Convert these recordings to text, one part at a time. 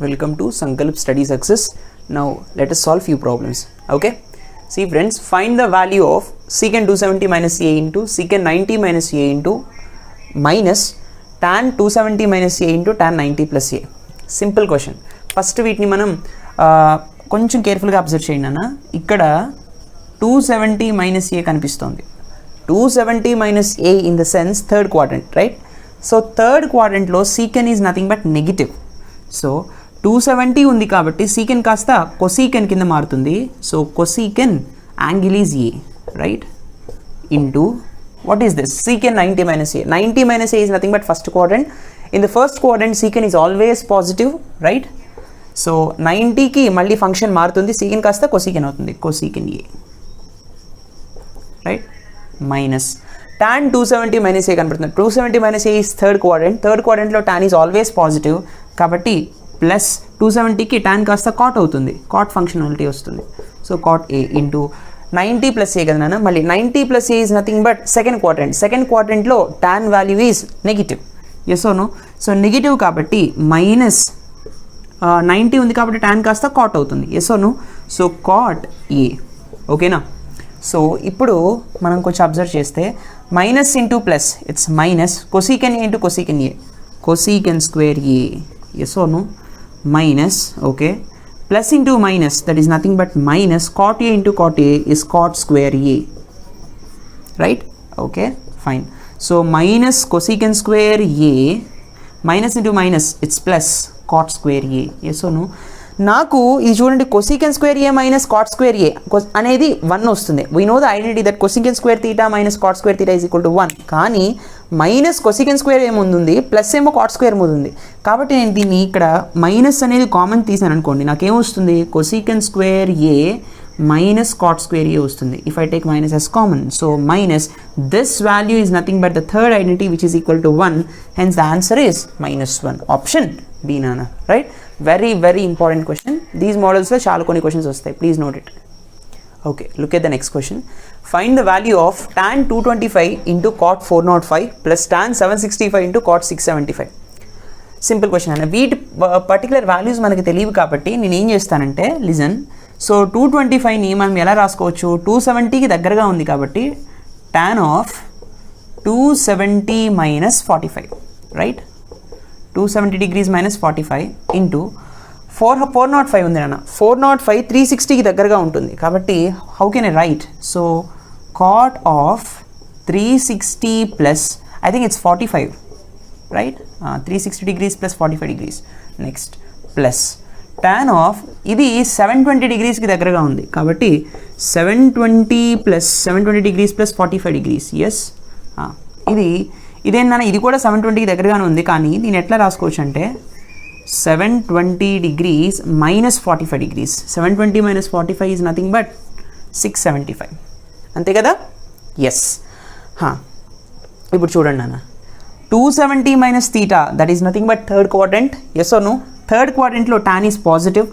welcome to Sankalp Study Success. Now let us solve few problems. Okay, see friends, find the value of secant 270 minus a into secant 90 minus a into minus tan 270 minus a into tan 90 plus a. Simple question. First వీటిని మనం కొంచెం కేర్ఫుల్గా observe చేయండి అన్న. ఇక్కడ 270 minus ఏ కనిపిస్తుంది. 270 minus a in the sense third quadrant, right? So third quadrant లో secant is nothing but negative. So 270 ఉంది కాబట్టి secant కాస్త cosecant కింద మారుతుంది. So cosecant angle is a, right? Into what is this? Secant 90 minus a. 90 minus a is nothing but first quadrant. In the first quadrant secant is always positive, right? So 90 కి మళ్ళీ function మారుతుంది, secant కాస్త cosecant అవుతుంది, cosecant a, right? Minus tan 270 minus a కనపడుతుంది. 270 minus a is third quadrant లో tan is always positive కాబట్టి plus 270కి tan కాస్త cot అవుతుంది, cot ఫంక్షనాలిటీ వస్తుంది. So cot a into 90 plus a కదా నాన్న. మళ్ళీ 90 plus a is nothing but second క్వాడ్రంట్లో tan value is negative. Yes or no? So negative కాబట్టి మైనస్ 90 ఉంది కాబట్టి tan కాస్త cot అవుతుంది. Yes or no? So cot a. ఓకేనా? సో ఇప్పుడు మనం కొంచెం అబ్జర్వ్ చేస్తే minus into plus it's minus cosecant a into కొసీకెన్ A, cosecant square A. Yes or no? Minus okay, plus into minus that is nothing but minus cot A into cot A is cot square A, right? Okay fine. So minus cosecant square A minus into minus it's plus cot square A. Yes or no? నాకు ఇది చూడండి, cosecant square A minus cot square A అనేది 1 వస్తుంది. We know the identity that cosecant square theta minus cot square theta is equal to 1. కానీ minus cosecant square ఏముంది, plus ఏమో cot square ముందుంది. కాబట్టి నేను దీన్ని ఇక్కడ మైనస్ అనేది కామన్ తీసాను అనుకోండి, నాకేమొస్తుంది? Cosecant square A minus cot square a వస్తుంది. If I take minus as common, so minus this value is nothing but the third identity which is equal to 1. Hence the answer is -1. Option B నాన్న, right? Very very important question. These మోడల్స్లో చాలా కొన్ని questions వస్తాయి, please note it. Okay, look at the next question. Find the value of tan 225 into cot 405 plus tan 765 into cot 675. Simple question అన్న. వీటి particular values మనకి తెలియవు కాబట్టి నేను ఏం చేస్తానంటే, లిజన్. సో 225ని మనం ఎలా రాసుకోవచ్చు? 270కి దగ్గరగా ఉంది కాబట్టి tan of 270 minus 45, right? 270 degrees minus 45 into 405 ఉంది నాన్న. 405 360కి దగ్గరగా ఉంటుంది కాబట్టి how can I right? So cot of 360 plus I think it's 45, right? 360 degrees plus 45 degrees. Next plus tan of ఇది 720 degreesకి దగ్గరగా ఉంది కాబట్టి 720 degrees ప్లస్ 45 degrees. ఎస్, ఇదేంటన్నా, ఇది కూడా 720కి దగ్గరగానే ఉంది. కానీ దీన్ని ఎట్లా రాసుకోవచ్చు అంటే 720 degrees minus 45 degrees. 720 minus 45 is nothing but 675, అంతే కదా? ఎస్. ఇప్పుడు చూడండి అన్న, 270 minus theta that is nothing but third quadrant. Yes or no? Third క్వాడ్రంట్లో tan ఈజ్ పాజిటివ్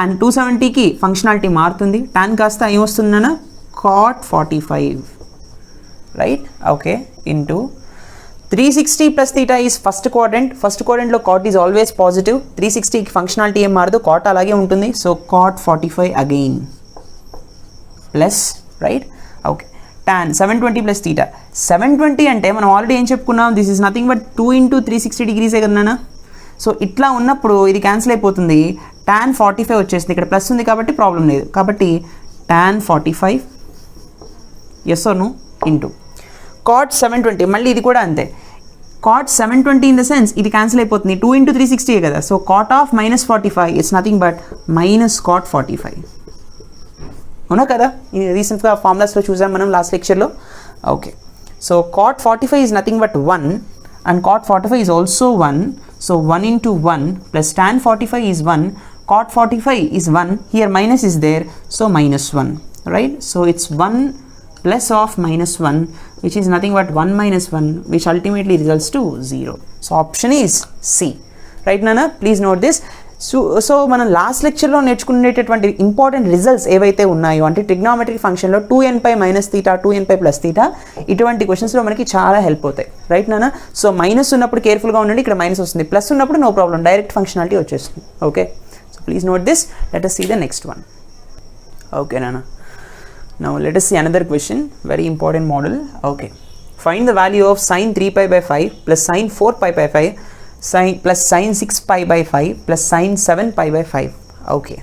అండ్ 270కి ఫంక్షనాలిటీ మారుతుంది. tan కాస్త ఏమొస్తుందన్న? cot 45, రైట్? Okay, into 360 plus theta is first క్వాడ్రంట్లో cot ఈజ్ ఆల్వేస్ పాజిటివ్. 360కి ఫంక్షనాలిటీ ఏం మారదు, cot అలాగే ఉంటుంది. So cot 45 again plus, right? Okay, tan 720 plus theta. 720 అంటే మనం ఆల్రెడీ ఏం చెప్పుకున్నాం, this is nothing but 2 into 360 డిగ్రీసే కదా. సో ఇట్లా ఉన్నప్పుడు ఇది క్యాన్సిల్ అయిపోతుంది, tan 45 వచ్చేసింది. ఇక్కడ ప్లస్ ఉంది కాబట్టి ప్రాబ్లం లేదు. కాబట్టి tan 45, yes or no, into cot 720. మళ్ళీ ఇది కూడా అంతే, cot 720 ఇన్ ద సెన్స్ ఇది క్యాన్సిల్ అయిపోతుంది, 2 ఇంటూ 360 కదా. So cot of minus 45 it's nothing but minus cot 45. అవునా కదా? ఇది రీసెంట్గా ఫార్ములాస్లో చూసాం మనం లాస్ట్ లెక్చర్లో. Okay, so cot 45 is nothing but 1 and cot 45 is also 1. So 1 into 1 plus tan 45 is 1, cot 45 is 1, here minus is there, so -1, right? So it's 1 plus of -1 which is nothing but 1 minus 1 which ultimately results to 0. So option is C, right Nana? Please note this. So మనం last లెక్చర్లో నేర్చుకునేటటువంటి important results ఏవైతే ఉన్నాయో అంటే trigonometric ఫంక్షన్లో 2nπ minus theta 2nπ plus theta ఇటువంటి క్వశ్చన్స్లో మనకి చాలా help అవుతాయి రైట్ నానా. సో మైనస్ ఉన్నప్పుడు కేర్ఫుల్గా ఉండండి, ఇక్కడ మైనస్ వస్తుంది, ప్లస్ ఉన్నప్పుడు నో ప్రాబ్లం డైరెక్ట్ ఫంక్షనాలిటీ వచ్చేస్తుంది. Okay, so please note this. Let us see the next one. Okay nana, now let us see another question, very important model. Okay, find the value of sin 3π by 5 plus sin 4π by 5 sin plus sin 6π by 5 plus sin 7π by 5. Okay,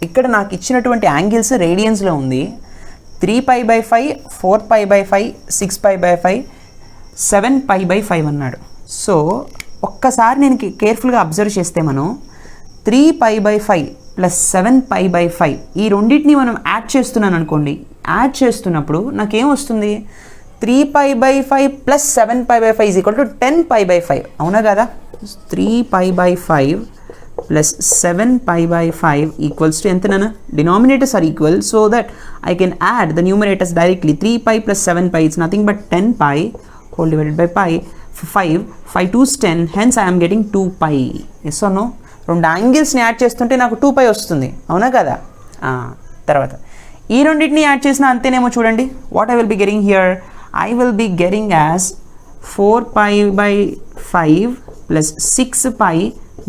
ఇక్కడ నాకు ఇచ్చినటువంటి angles రేడియన్స్లో ఉంది. 3π by 5 4π by 5 6π by 5 7π by 5 అన్నాడు. So ఒక్కసారి నేను కేర్ఫుల్గా observe చేస్తే మనం 3π by 5 ప్లస్ 7π by 5 ఈ రెండింటిని మనం యాడ్ చేస్తున్నాను అనుకోండి. యాడ్ చేస్తున్నప్పుడు నాకేం వస్తుంది? 3π by 5 ప్లస్ 7π by 5 is equal to 10π by 5 అవునా కదా. 3π by 5 ప్లస్ 7π by 5 ఈక్వల్స్ టు ఎంతనా? Denominators are equal so that I can add the numerators directly. 3π plus 7π it's nothing but 10π whole divided by pi 5 5 2's 10 hence I'm getting 2π. Yes or no? రెండు యాంగిల్స్ని add చేస్తుంటే నాకు 2π వస్తుంది అవునా కదా. తర్వాత ఈ రెండింటిని యాడ్ చేసిన అంతేనేమో చూడండి. What I will be getting here? I will be getting as 4π by 5 plus 6π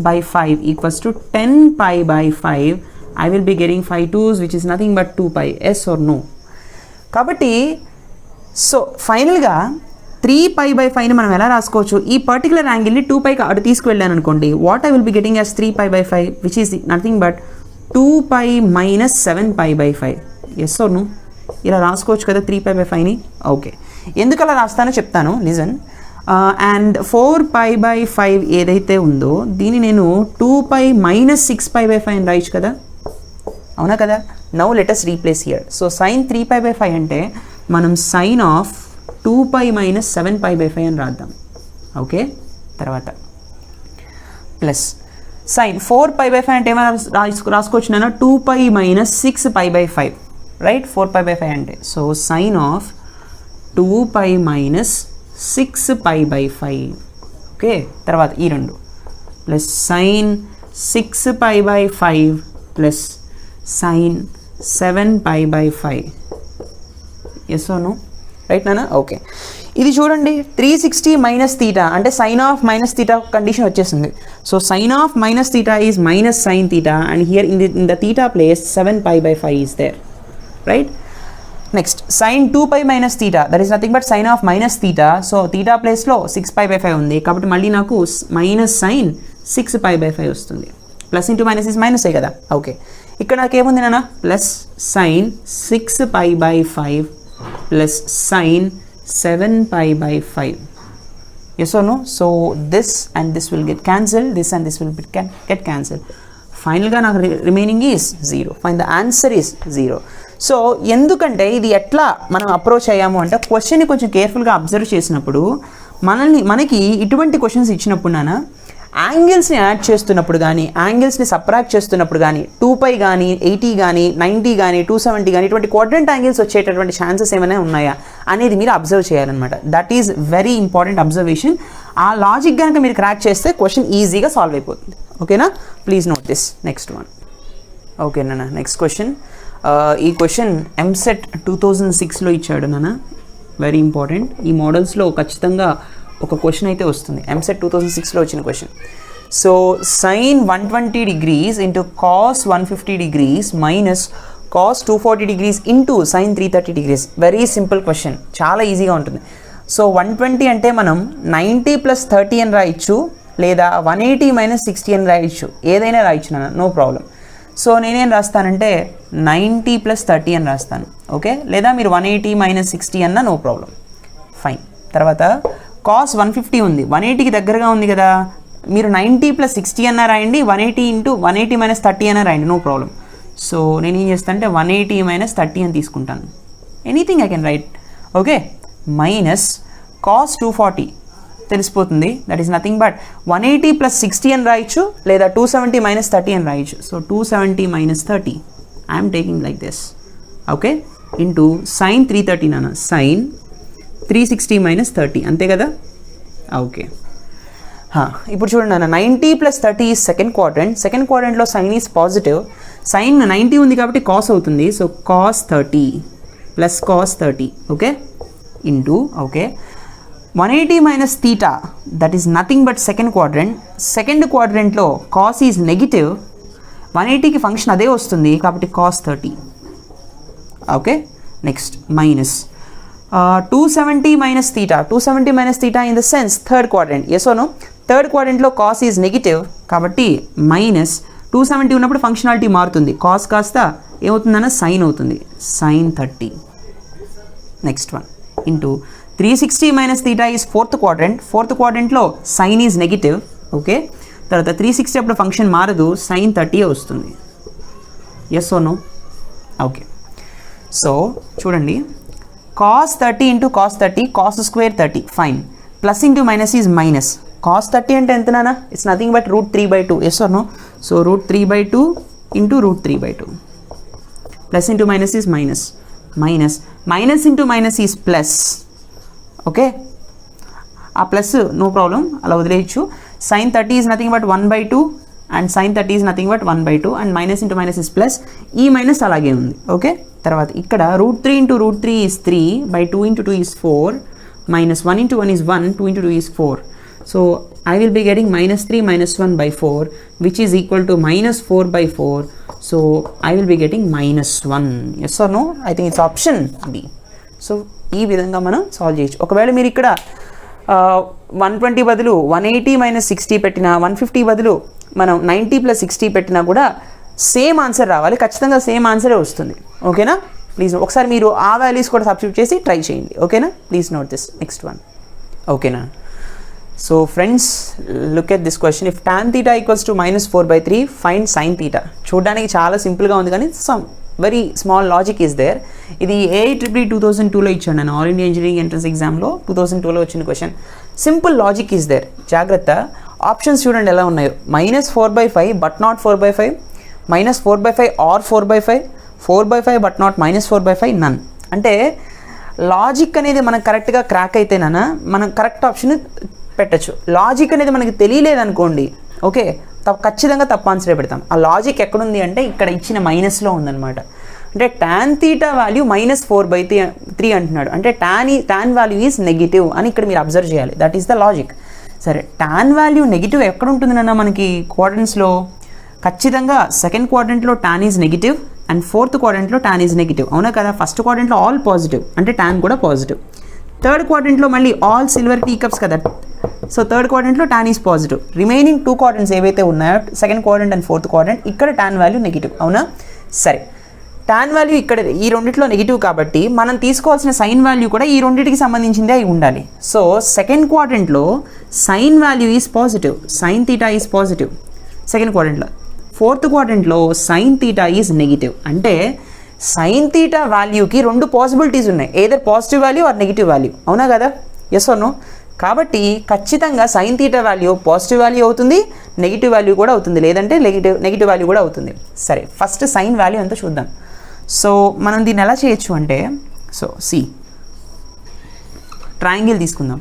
by 5 equals to 10π by 5. I will be getting 5 2's which is nothing but 2π. Yes or no? కాబట్టి సో ఫైనల్గా 3π by 5ని మనం ఎలా రాసుకోవచ్చు? ఈ particular యాంగిల్ని 2πకి అటు తీసుకువెళ్ళాను అనుకోండి. What I will be getting as 3π by 5 which is nothing but 2π minus 7π by 5. Yes or no? ఇలా రాసుకోవచ్చు కదా 3π by 5ని. ఓకే, ఎందుకు అలా రాస్తానో చెప్తాను, లిజన్. అండ్ 4π by 5 ఏదైతే ఉందో దీన్ని నేను 2π మైనస్ 6π by 5 అని రాయొచ్చు కదా అవునా కదా. Now let us replace here. So sine 3π by 5 అంటే మనం సైన్ ఆఫ్ 2π మైనస్ 7π by 5 అని రాద్దాం. ఓకే, తర్వాత ప్లస్ సైన్ 4π by 5 అంటే ఏమైనా రాసుకోవచ్చు నేను 2π మైనస్ 6π by 5 రైట్. 4π by 5 అంటే so sine of 2π minus 6π by 5. Okay, తర్వాత ఈ రెండు plus sine 6π by 5 plus sine 7π by 5. Yes or no? Right నానా. ఓకే, ఇది చూడండి 360 మైనస్ తీటా అంటే sine of minus theta condition వచ్చేసింది. So sine of minus theta is minus sine theta and here in the theta place 7π by 5 is there right. Next sine 2π minus theta that is nothing but sine of minus theta. So theta ప్లేస్లో 6π by 5 ఉంది కాబట్టి మళ్ళీ నాకు minus sign 6π by 5 వస్తుంది. Plus into minus is మైనసే కదా. Okay, ఇక్కడ నాకేముంది నాన్న? Plus sine 6π by 5 plus sine 7π by 5. Yes or no? So this and this will get cancelled, this and this will get cancelled. ఫైనల్గా నాకు remaining is 0. Fine the answer is 0. So ఎందుకంటే ఇది ఎట్లా మనం అప్రోచ్ అయ్యాము అంటే క్వశ్చన్ని కొంచెం కేర్ఫుల్గా అబ్జర్వ్ చేసినప్పుడు మనకి ఇటువంటి క్వశ్చన్స్ ఇచ్చినప్పుడు నాన్న యాంగిల్స్ని యాడ్ చేస్తున్నప్పుడు కానీ యాంగిల్స్ని సబ్ట్రాక్ట్ చేస్తున్నప్పుడు కానీ 2π కానీ 80 కానీ 90 కానీ 270 కానీ ఇటువంటి క్వాడ్రంట్ యాంగిల్స్ వచ్చేటటువంటి ఛాన్సెస్ ఏమైనా ఉన్నాయా అనేది మీరు అబ్జర్వ్ చేయాలన్నమాట. That is very important observation. ఆ లాజిక్ కనుక మీరు క్రాక్ చేస్తే క్వశ్చన్ ఈజీగా సాల్వ్ అయిపోతుంది. ఓకేనా? Please note this. Next one. ఓకేనా? Next question. ఈ క్వశ్చన్ ఎంసెట్ 2006లో ఇచ్చాడు నాన్న, వెరీ ఇంపార్టెంట్. ఈ మోడల్స్లో ఖచ్చితంగా ఒక క్వశ్చన్ అయితే వస్తుంది. ఎంసెట్ 2006లో వచ్చిన question. So sine 120 degrees into cos 150 degrees minus cos 240 degrees into sine 330 degrees. Very simple question, చాలా ఈజీగా ఉంటుంది. సో 120 అంటే మనం 90 + 30 అని రాయొచ్చు, లేదా 180 - 60 అని రాయొచ్చు, ఏదైనా రాయొచ్చు నాన్న, నో ప్రాబ్లం. సో నేనేం రాస్తానంటే 90 + 30 అని రాస్తాను. ఓకే, లేదా మీరు 180 - 60 అన్నా నో ప్రాబ్లం, ఫైన్. తర్వాత కాస్ 150 ఉంది, 180కి దగ్గరగా ఉంది కదా, మీరు 90 + 60 అన్నా రాయండి, 180 × 180 - 30 అన్నా రాయండి, నో ప్రాబ్లం. సో నేను ఏం చేస్తాను అంటే 180 - 30 అని తీసుకుంటాను, anything I can write. Okay, minus cos 240 తెలిసిపోతుంది, దట్ ఈస్ నథింగ్ బట్ 180 + 60 అని రాయొచ్చు, లేదా 270 - 30 అని రాయొచ్చు. So 270 - 30 I'm taking like this. Okay, into sine 330 నాన్న, సైన్ 360 - 30 అంతే కదా. ఓకే, ఇప్పుడు చూడండి అన్న 90 + 30 ఈజ్ సెకండ్ క్వాడ్రంట్లో సైన్ ఈజ్ పాజిటివ్, సైన్ 90 ఉంది కాబట్టి కాస్ అవుతుంది, so cos 30 + cos 30 okay into okay 180 - θ that is nothing but second క్వాడ్రంట్లో కాస్ ఈజ్ నెగిటివ్, 180కి ఫంక్షన్ అదే వస్తుంది కాబట్టి cos 30 okay next minus 270 - θ 270 - θ in the sense third quadrant yes or no, third క్వాడ్రంట్లో cos is negative కాబట్టి minus 270 ఉన్నప్పుడు functionality మారుతుంది, cos కాస్త ఏమవుతుందన్న సైన్ అవుతుంది, sine 30 next one into 360 - θ is fourth క్వాడ్రంట్లో సైన్ ఈజ్ నెగిటివ్ ఓకే, తర్వాత 360 అప్పుడు ఫంక్షన్ మారదు, సైన్ 30 వస్తుంది yes or no okay. So చూడండి cos 30 × cos 30 cos square 30 fine, plus into minus is minus, cos 30 అంటే ఎంత నాన్న, it's nothing but √3/2 yes or no, so √3/2 × √3/2 plus into minus is minus, minus into minus is plus okay, ఆ plus no problem అలా వదిలేయచ్చు, sine 30 is nothing but 1/2 and sine 30 is nothing but 1/2 and minus into minus is plus, ఈ minus అలాగే ఉంది okay. తర్వాత ఇక్కడ √3 × √3 is 3 by 2 × 2 is 4 minus 1 × 1 is 1 2 × 2 is 4, so I will be getting -3 - 1/4 which is equal to -4/4, so I will be getting -1 yes or no, I think it's option B. So ఈ విధంగా మనం solve చేయొచ్చు. ఒకవేళ మీరు ఇక్కడ 120 బదులు 180 - 60 పెట్టినా, 150 బదులు మనం 90 + 60 పెట్టినా కూడా సేమ్ ఆన్సర్ రావాలి, ఖచ్చితంగా సేమ్ ఆన్సరే వస్తుంది ఓకేనా. ప్లీజ్ ఒకసారి మీరు ఆ వాల్యూస్ కూడా సబ్స్టిట్యూట్ చేసి ట్రై చేయండి ఓకేనా. Please note this next one ఓకేనా. So friends look at this question, if tan θ = -4/3 find sin θ. చూడడానికి చాలా సింపుల్గా ఉంది కానీ some very small logic is there. ఇది AIEEE 2002లో ఇచ్చాను నేను, ఆల్ ఇండియా ఇంజనీరింగ్ ఎంట్రన్స్ ఎగ్జామ్లో 2002లో వచ్చిన question. Simple logic is there, జాగ్రత్త. ఆప్షన్స్ చూడండి ఎలా ఉన్నాయో, -4/5 but not 4/5, -4/5 or 4/5, 4/5 but not -4/5 none. అంటే లాజిక్ అనేది మనకు కరెక్ట్గా క్రాక్ అయితేనా మనం కరెక్ట్ ఆప్షన్ పెట్టచ్చు. లాజిక్ అనేది మనకి తెలియలేదనుకోండి ఓకే, ఖచ్చితంగా తప్పు ఆన్సరే పెడతాం. ఆ లాజిక్ ఎక్కడుంది అంటే ఇక్కడ ఇచ్చిన మైనస్లో ఉందన్నమాట. అంటే tan θ వాల్యూ -4/3 అంటున్నాడు, అంటే tan వాల్యూ ఈజ్ నెగిటివ్ అని ఇక్కడ మీరు అబ్జర్వ్ చేయాలి, దట్ ఈస్ ద లాజిక్. సరే tan వాల్యూ నెగిటివ్ ఎక్కడ ఉంటుందన్న మనకి క్వాడ్రంట్స్లో, ఖచ్చితంగా సెకండ్ క్వాడ్రంట్లో tan is negative and fourth క్వాడ్రంట్లో tan ఈజ్ నెగిటివ్ అవునా కదా. ఫస్ట్ క్వాడ్రంట్లో ఆల్ పాజిటివ్ అంటే tan కూడా పాజిటివ్, థర్డ్ క్వాడ్రంట్లో మళ్ళీ ఆల్ సిల్వర్ టీ కప్స్ కదా, సో థర్డ్ క్వాడ్రంట్లో tan is positive. Remaining 2 quadrants ఏవైతే ఉన్నాయో second quadrant and fourth quadrant, ఇక్కడ tan వాల్యూ నెగిటివ్ అవునా. సరే tan వాల్యూ ఇక్కడ ఈ రెండిట్లో నెగిటివ్ కాబట్టి మనం తీసుకోవాల్సిన సైన్ వాల్యూ కూడా ఈ రెండింటికి సంబంధించిందే అయి ఉండాలి. సో సెకండ్ క్వాడ్రంట్లో sine value is positive, sine θ is positive second క్వాడ్రంట్లో. ఫోర్త్ క్వాడ్రంట్లో సైన్ θ ఈజ్ నెగిటివ్, అంటే సైన్ θ వాల్యూకి 2 పాసిబిలిటీస్ ఉన్నాయి, either positive value or negative value అవునా కదా, ఎస్ ఆర్ నో. కాబట్టి ఖచ్చితంగా సైన్ θ వాల్యూ పాజిటివ్ వాల్యూ అవుతుంది, నెగిటివ్ వాల్యూ కూడా అవుతుంది, లేదంటే నెగిటివ్ వాల్యూ కూడా అవుతుంది. సరే ఫస్ట్ సైన్ వాల్యూ ఎంతో చూద్దాం. సో మనం దీన్ని ఎలా చేయొచ్చు అంటే, సో సి ట్రయాంగిల్ తీసుకుందాం.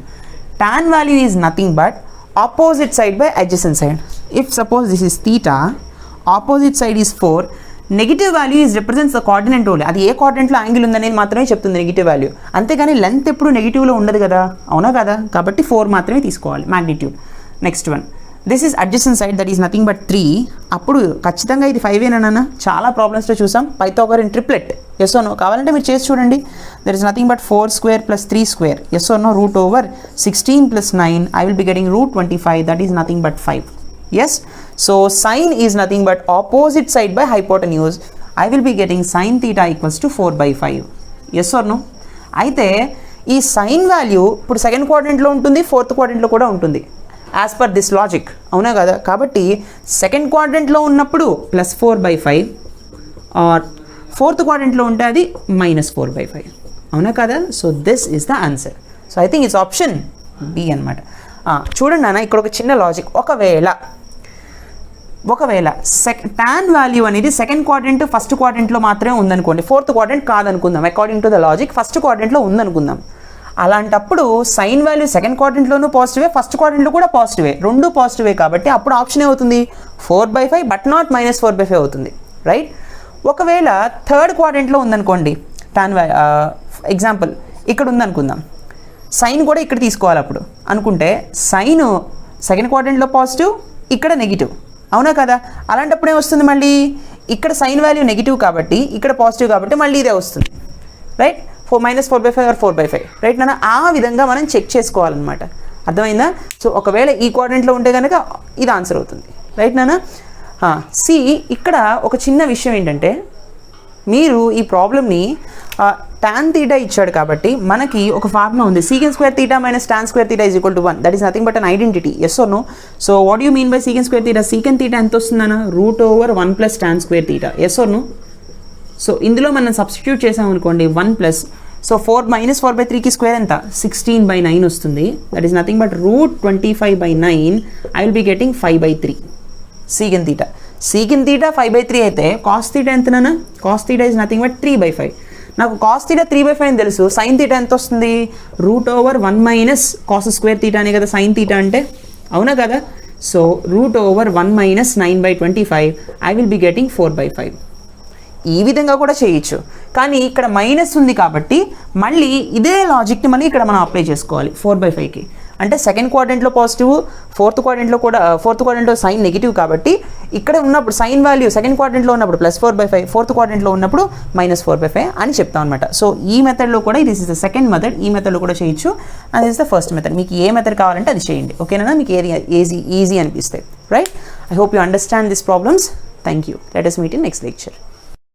tan value is nothing but opposite side by adjacent side. If suppose this is θ, opposite side is 4, negative value is represents the coordinate only. అది ఏ కోఆర్డినేట్లో యాంగిల్ ఉందనేది మాత్రమే చెప్తుంది నెగిటివ్ వాల్యూ, అంతేగాని లెంత్ ఎప్పుడు నెగిటివ్లో ఉండదు కదా అవునా కదా, కాబట్టి 4 మాత్రమే తీసుకోవాలి magnitude. Next one, this is adjacent side that is nothing but 3, అప్పుడు ఖచ్చితంగా ఇది 5 ఏనా. చాలా ప్రాబ్లమ్స్లో చూసాం Pythagorean triplet, yes or no. కావాలంటే మీరు చేసి చూడండి, there is nothing but 4² + 3², yes or no. √16 + 9 I will be getting √25, that is nothing but 5. Yes, so sine is nothing but opposite side by hypotenuse. I will be getting sin θ = 4/5. Yes or no? అయితే ఈ sign value ఇప్పుడు second క్వాడ్రంట్లో ఉంటుంది, fourth క్వాడ్రంట్లో కూడా ఉంటుంది as per this logic అవునా కదా. కాబట్టి second క్వాడ్రంట్లో ఉన్నప్పుడు +4/5 ఆర్ ఫోర్త్ క్వాడ్రంట్లో ఉంటే అది -4/5 అవునా కదా. So this is the answer. So I think it's option B అనమాట. చూడండి నాన్న, ఇక్కడ ఒక చిన్న లాజిక్, ఒకవేళ tan వాల్యూ అనేది సెకండ్ క్వాడ్రంట్ ఫస్ట్ క్వాడ్రంట్లో మాత్రమే ఉందనుకోండి, ఫోర్త్ క్వాడ్రంట్ కాదనుకుందాం. According to the logic first క్వాడ్రంట్లో ఉందనుకుందాం. అలాంటప్పుడు సైన్ వాల్యూ సెకండ్ క్వాడ్రంట్లోనూ పాజిటివే, ఫస్ట్ క్వాడ్రంట్లో కూడా పాజిటివే, రెండు పాజిటివే కాబట్టి అప్పుడు ఆప్షన్ ఏమవుతుంది 4/5 బట్ నాట్ -4/5 అవుతుంది, రైట్. ఒకవేళ థర్డ్ క్వాడ్రంట్లో ఉందనుకోండి, టాన్ ఎగ్జాంపుల్ ఇక్కడ ఉందనుకుందాం, సైన్ కూడా ఇక్కడ తీసుకోవాలి అప్పుడు అనుకుంటే సైన్ సెకండ్ క్వాడ్రంట్లో పాజిటివ్, ఇక్కడ నెగిటివ్, అవునా కదా. అలాంటప్పుడు ఏమొస్తుంది, మళ్ళీ ఇక్కడ సైన్ వాల్యూ నెగిటివ్ కాబట్టి ఇక్కడ పాజిటివ్ కాబట్టి మళ్ళీ ఇదే వస్తుంది, రైట్. -4/5 ఆర్ 4/5, రైట్ నాన్న. ఆ విధంగా మనం చెక్ చేసుకోవాలన్నమాట, అర్థమైందా. సో ఒకవేళ ఈ క్వాడ్రంట్లో ఉంటే కనుక ఇది ఆన్సర్ అవుతుంది, రైట్ నాన్న. సి ఇక్కడ ఒక చిన్న విషయం ఏంటంటే, మీరు ఈ ప్రాబ్లమ్ని tan θ ఇచ్చాడు కాబట్టి మనకి ఒక ఫార్ములా ఉంది, secant square θ minus tan square θ is equal to 1. That is nothing but an identity, yes or no. So what do you mean by secant square θ? Secant θ ఎంత వస్తుందన్న √1 plus tan square θ, yes or no. So ఇందులో మనం substitute చేసామనుకోండి 1 plus, so 4 - 4/3కి square ఎంత 16/9 వస్తుంది. That is nothing but √25/9. I will be getting 5/3 secant θ. secant θ 5/3 అయితే cos θ ఎంతనా, cos θ is nothing but 3/5. నాకు cos θ 3/5 అని తెలుసు, sin θ ఎంత వస్తుంది √1 మైనస్ cos స్క్వేర్ θ అనే కదా sin θ అంటే, అవునా కదా. So √1 minus 9/25 I will be getting 4/5. ఈ విధంగా కూడా చేయొచ్చు, కానీ ఇక్కడ మైనస్ ఉంది కాబట్టి మళ్ళీ ఇదే లాజిక్ని మళ్ళీ ఇక్కడ మనం అప్లై చేసుకోవాలి 4/5కి. అంటే సెకండ్ క్వాడ్రంట్లో పాజిటివ్, ఫోర్త్ క్వాడ్రంట్లో సైన్ నెగిటివ్ కాబట్టి ఇక్కడ ఉన్నప్పుడు సైన్ వాల్యూ సెకండ్ క్వాడ్రంట్లో ఉన్నప్పుడు +4/5, ఫోర్త్ క్వాడ్రంట్లో ఉన్నప్పుడు -4/5 అని చెప్తాం అనమాట. సో ఈ మెథడ్లో కూడా this is the second method, ఈ మెథడ్లో కూడా చేయొచ్చు, and this is the first method. మీకు ఏ మెథడ్ కావాలంటే అది చేయండి, ఓకేనా. మీకు ఏది ఈజీ అనిపిస్తే, right. I hope you understand this problems. Thank you. Let us meet in next lecture.